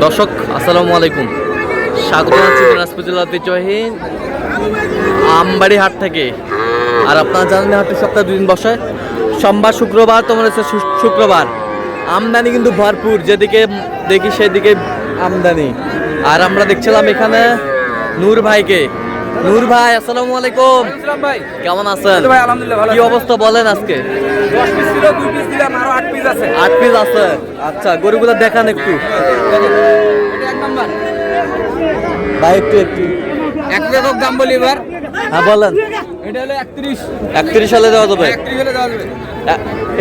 দর্শক আসসালামু আলাইকুম, স্বাগত জানাচ্ছি দিনাজপুর জেলার ঐতিহ্যবাহী আমবাড়ি হাট থেকে। আর আপনারা জানেন হাটটি সপ্তাহে 2 দিন বসে, সোমবার শুক্রবার। তোমার হচ্ছে শুক্রবার আমদানি কিন্তু ভরপুর, যেদিকে দেখি সেদিকে আমদানি। আর আমরা দেখছিলাম এখানে নূর ভাইকে। নূর ভাই আসসালামু আলাইকুম ভাই, কেমন আছেন? ভাই আলহামদুলিল্লাহ ভালো। কি অবস্থা বলেন আজকে? 10 পিস ছিল, 2 পিস দিলাম, আরো 8 পিস আছে। 8 পিস আছে। আচ্ছা, গরুগুলো দেখান একটু এটা এক নাম্বার। ভাই, একটু এক একক দাম বলি এবার। হ্যাঁ বলেন। এটা হলো 31 31 সালে দেওয়া যাবে। 31 হলে দেওয়া যাবে।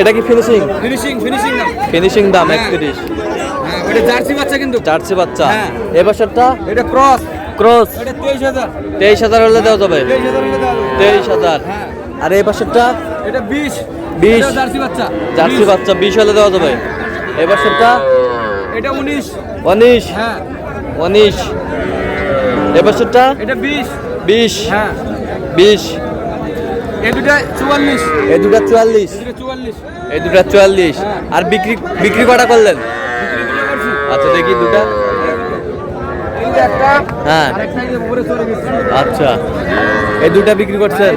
এটা কি ফিনিশিং ফিনিশিং দাম। ফিনিশিং দাম হ্যাঁ। 31। হ্যাঁ, এটা জার্সি বাচ্চা কিন্তু। জার্সি বাচ্চা। হ্যাঁ। এই বছরটা এটা ক্রস। এটা এটা 23000। 23000 হলে দেওয়া যাবে। 23000 হলে দেওয়া যাবে। 23000। হ্যাঁ। আর এই বছরটা এটা 20। 20 এটা জার্সি বাচ্চা। জার্সি বাচ্চা 20 হলে দেওয়া যাবে। এই বছরটা এটা 19। 19 হ্যাঁ। 19। এই বছরটা এটা 20। 20 হ্যাঁ। 20। এই দুটো 44। এই দুটা 44। এই দুটো 44। এই দুটা 44। হ্যাঁ। আর বিক্রি কটা করলেন? বিক্রি করছি। আচ্ছা, দেখি দুটা। এই যে একটা, হ্যাঁ। আরেকটা এই যে উপরে চলে গেছে। আচ্ছা, এই দুটা বিক্রি করছেন।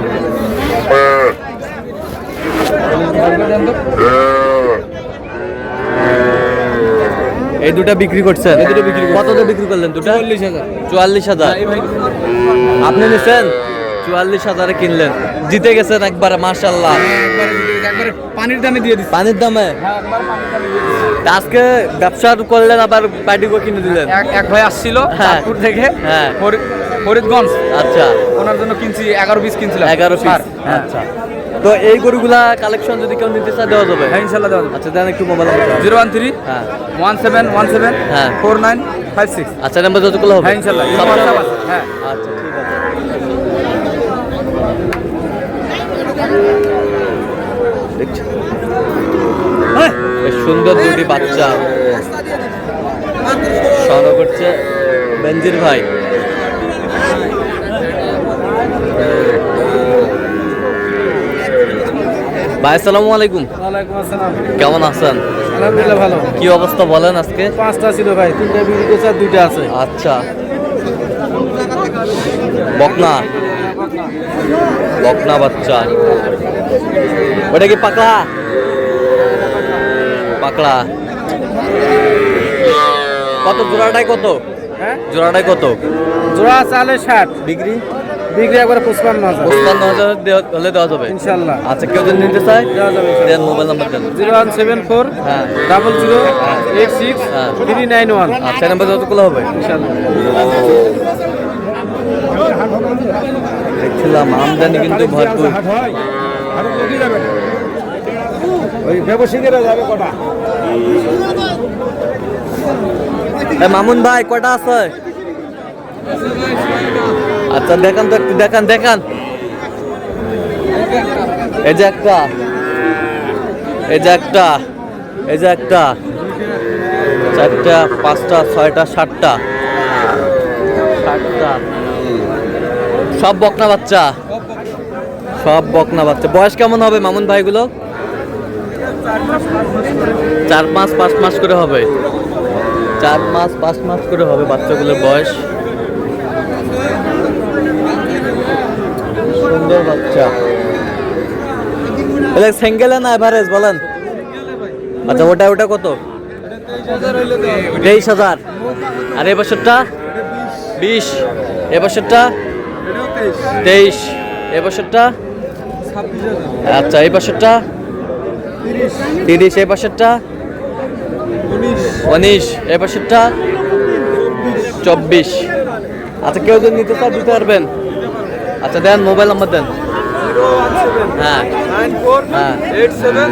এই দুটা বিক্রি করছেন। কততে বিক্রি করলেন দুটা? 44,000। 44,000। আপনি নিছেন 44,000-এ কিনলেন, জিতে গেছেন একবারে মাশাআল্লাহ। একবারে পানির দামে দিয়ে দিচ্ছি। পানির দামে। হ্যাঁ, একবার পানির দামে দিয়ে দিচ্ছি। তা আজকে ব্যবসা করলেন, আবার পার্টিকে কিনে দিলেন। এক ভাই আসছিল হ্যাঁ। চাঁদপুর থেকে। হ্যাঁ। ফরিদগঞ্জ। আচ্ছা, ওনার জন্য কিনছি 11 পিস কিনছিলাম। 11 পিস। হ্যাঁ। আচ্ছা, তো এই গরুগুলা কালেকশন যদি কেউ নিতে চায় দেওয়া যাবে? হ্যাঁ, ইনশাআল্লাহ দেওয়া যাবে। আচ্ছা, দেন একটু মোবাইল। 013 হ্যাঁ 1717 হ্যাঁ। 4956। আচ্ছা, নাম্বার যতগুলো হবে? হ্যাঁ, ইনশাআল্লাহ। সব WhatsApp আছে। হ্যাঁ। আচ্ছা, ঠিক আছে। দেখছি বেশ সুন্দর দুটি বাচ্চা সংগ্রহ করছে বেনজির ভাই। ভাই আসসালামু আলাইকুম, ওয়ালাইকুম আসসালাম। কেমন আছেন? আলহামদুলিল্লাহ ভালো। কি অবস্থা বলেন আজকে? 5টা ছিল ভাই, 3টা বিক্রি করছে আর 2টা আছে। আচ্ছা, বকনা বকনা বাচ্চা। ওটা কি পাকড়া? পাকড়া। কত জোড়াটাই কত? হ্যাঁ, জোড়াটাই কত? জোড়া চালে 60, বিক্রি বিক্রি একবারে 55,000 55,000 হলে দেওয়া যাবে ইনশাআল্লাহ। আচ্ছা, কেউ যদি নিতে চায় দেওয়া যাবে ইনশাআল্লাহ। দেন মোবাইল নাম্বার দেন। 0174 হ্যাঁ 0086 হ্যাঁ। 391 আচ্ছা, নাম্বার যতগুলো হবে ইনশাআল্লাহ। দেখছিলাম আমদানি কিন্তু ভরপুর। ওই ব্যবসায়ীরা যাবে কটা? মামুন ভাই কটা আছে? আচ্ছা, দেখান তো একটু, দেখান। এই যে একটা, এই যে একটা, এই যে একটা, 4টা 5টা 6টা 7টা 7টা। সব বকনা বাচ্চা, সব বকনা বাচ্চা। বয়স কেমন হবে মামুন ভাইগুলো? 4 মাস 5 মাস করে হবে। 4 মাস 5 মাস করে হবে বাচ্চাগুলোর বয়স। সুন্দর বাচ্চা। এটা সিঙ্গেল না এভারেজ বলেন? আচ্ছা, ওটা কত? 23,000। আর এই বছরটা 20। এ বছরটা 23। এ বছরটা আচ্ছা, এই বছরটা 30। এই বছরটা 19। এই বছরটা 24। আচ্ছা, কেউ যদি নিতে চায় দিতে পারবেন? আচ্ছা, দেন মোবাইল নাম্বার দেন। হ্যাঁ 94 হ্যাঁ 87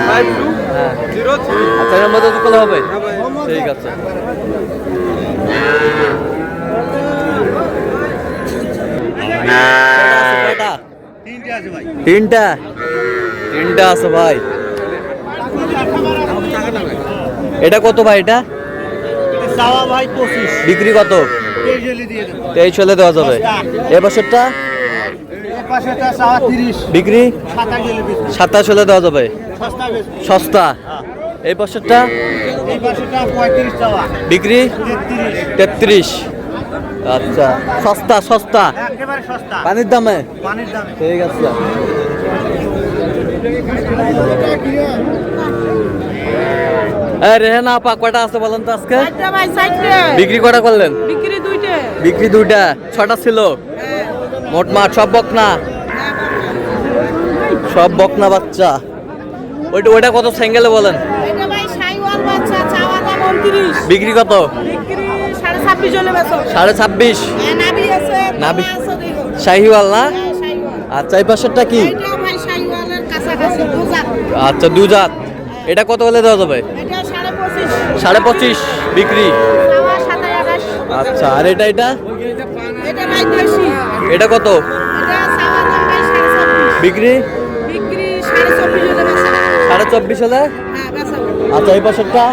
52 হ্যাঁ। 03। আচ্ছা, এর মধ্যে তো হবে। ঠিক আছে। তিনটা আছে ভাই। এটা কত ভাই? এটা বিক্রি কত? 23 হলে দেওয়া যাবে। এ বছরটা বিক্রি 27 হলে দেওয়া যাবে। সস্তা। এই বছরটা বিক্রি 33। আচ্ছা, সস্তা সস্তা একেবারে সস্তা পানির দামে। পানির দামে। ঠিক আছে। রেহানা আপা কয়টা আছে বলেন তো আজকে? বিক্রি কয়টা করলেন? বিক্রি দুইটা, 6টা ছিল। মোট মাঠ সব বকনা, সব বকনা বাচ্চা। ওইটা কত সিঙ্গেলে বলেন? বিক্রি কত? 26.5। নাভি শাহিওয়াল না? আচ্ছা, এই পাশেরটা কি? আচ্ছা, দুজাত। এটা কত হলে দেওয়া যাবে? 25.5 বিক্রি। আচ্ছা, আর এটা এটা কত বিক্রি? 24.5 হলে। আচ্ছা, এই পাশেরটা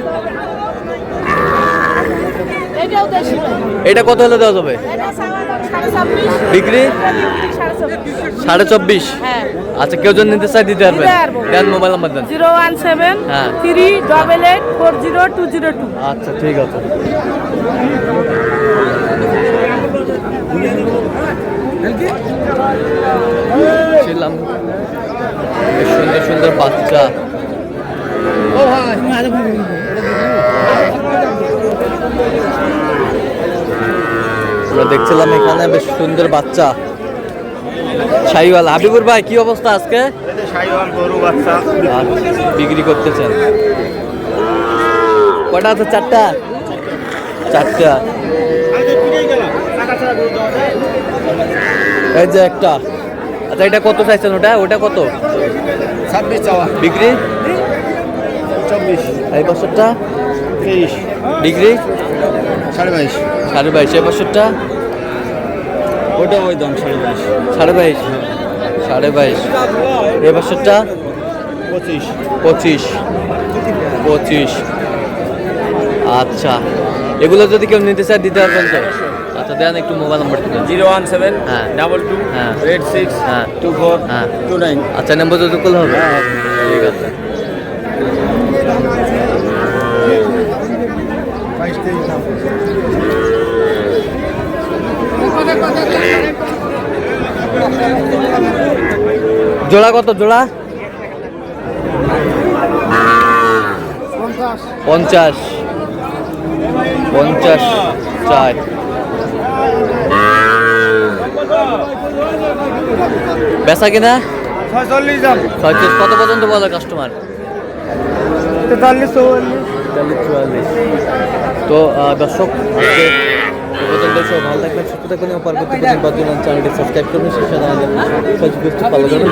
এটা কত হলে দেওয়া যাবে? বিক্রি 24.5। আচ্ছা, কেউ যদি নিতে চাই দিতে পারবেন? দেন, মোবাইল নাম্বার দেন। 01738840202। আচ্ছা, ঠিক আছে। ছিলাম বেশ সুন্দর সুন্দর বাচ্চা। আমরা দেখছিলাম এখানে বেশ সুন্দর বাচ্চা শাহিওয়াল। হাবিবুর ভাই, কি অবস্থা আজকে? শাহিওয়াল গরু বাচ্চা বিক্রি করতেছেন? কটা আছে? 4টা। এই যে একটা। আচ্ছা, এটা কত চাইছেন? ওটা কত? 26 চাওয়া। বিক্রি 24। এই বছরটা 23। বিক্রি 22.5। 22.5। এই বছরটা ওটা ওই দাম 22.5। 22.5। এই বছরটা 25। 25। আচ্ছা, এগুলো যদি কেউ নিতে চায় দিতে পারবেন তো? আচ্ছা, দেন একটু মোবাইল নাম্বার দেন। 017 হ্যাঁ। 22 হ্যাঁ। 86 হ্যাঁ। 24 হ্যাঁ। 29। আচ্ছা, নাম্বার যদি কল হবে? ঠিক আছে। জোড়া কত? জোড়া 50। 50 চাই। বেচা কিনা 46 দাম। 36। কত পর্যন্ত বলে কাস্টমার? 43 44। 44। তো দর্শক, আজকে এ পর্যন্ত সব ভালো থাকবেন, সুস্থ থাকবেন এবং পরবর্তী চ্যানেলটি সাবস্ক্রাইব করবেন, সেই সাথে আমাদের ফেসবুক পেজটি ফলো করবেন।